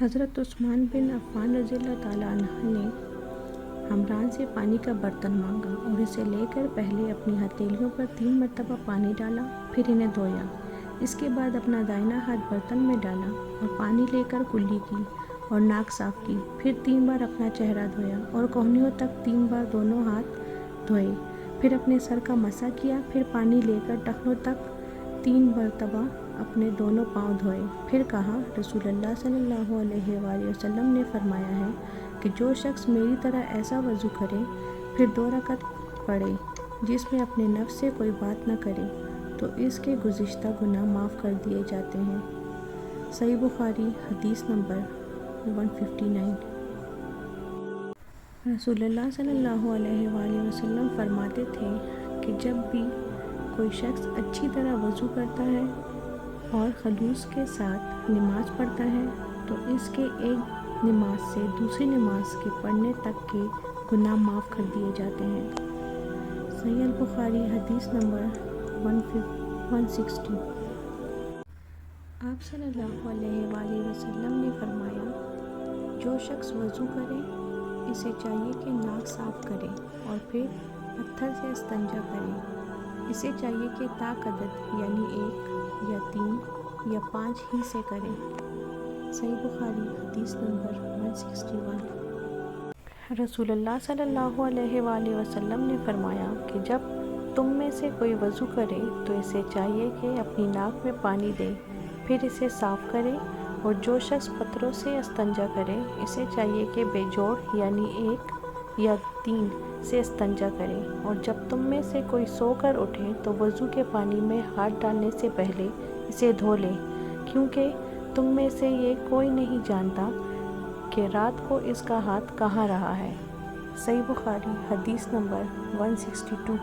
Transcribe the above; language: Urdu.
حضرت عثمان بن عفان رضی اللہ تعالیٰ عنہ نے حمران سے پانی کا برتن مانگا اور اسے لے کر پہلے اپنی ہتھیلیوں پر 3 مرتبہ پانی ڈالا، پھر انہیں دھویا۔ اس کے بعد اپنا دائنا ہاتھ برتن میں ڈالا اور پانی لے کر کلی کی اور ناک صاف کی، پھر 3 بار اپنا چہرہ دھویا اور کہنیوں تک 3 بار دونوں ہاتھ دھوئے، پھر اپنے سر کا مسح کیا، پھر پانی لے کر ٹخنوں تک 3 مرتبہ اپنے دونوں پاؤں دھوئے، پھر کہا، رسول اللہ صلی اللہ علیہ وآلہ وسلم نے فرمایا ہے کہ جو شخص میری طرح ایسا وضو کرے پھر 2 رکعت پڑھے جس میں اپنے نفس سے کوئی بات نہ کرے تو اس کے گزشتہ گناہ معاف کر دیے جاتے ہیں۔ صحیح بخاری حدیث نمبر 159۔ رسول اللہ صلی اللہ علیہ وآلہ وسلم فرماتے تھے کہ جب بھی کوئی شخص اچھی طرح وضو کرتا ہے اور خلوص کے ساتھ نماز پڑھتا ہے تو اس کے ایک نماز سے دوسری نماز کے پڑھنے تک کے گناہ معاف کر دیے جاتے ہیں۔ صحیح البخاری حدیث نمبر 160۔ آپ صلی اللہ علیہ وآلہ وسلم نے فرمایا، جو شخص وضو کرے اسے چاہیے کہ ناک صاف کرے اور پھر پتھر سے استنجا کرے۔ اسے چاہیے کہ طاق عدد یعنی 1 یا 3 یا 5 ہی سے کرے۔ صحیح بخاری حدیث نمبر 161۔ رسول اللہ صلی اللہ علیہ وآلہ وسلم نے فرمایا کہ جب تم میں سے کوئی وضو کرے تو اسے چاہیے کہ اپنی ناک میں پانی دے، پھر اسے صاف کرے، اور جو شخص پتھروں سے استنجا کرے اسے چاہیے کہ بے جوڑ یعنی 1 یا 3 سے استنجا کرے، اور جب تم میں سے کوئی سو کر اٹھے تو وضو کے پانی میں ہاتھ ڈالنے سے پہلے اسے دھو لے، کیونکہ تم میں سے یہ کوئی نہیں جانتا کہ رات کو اس کا ہاتھ کہاں رہا ہے۔ صحیح بخاری حدیث نمبر 162۔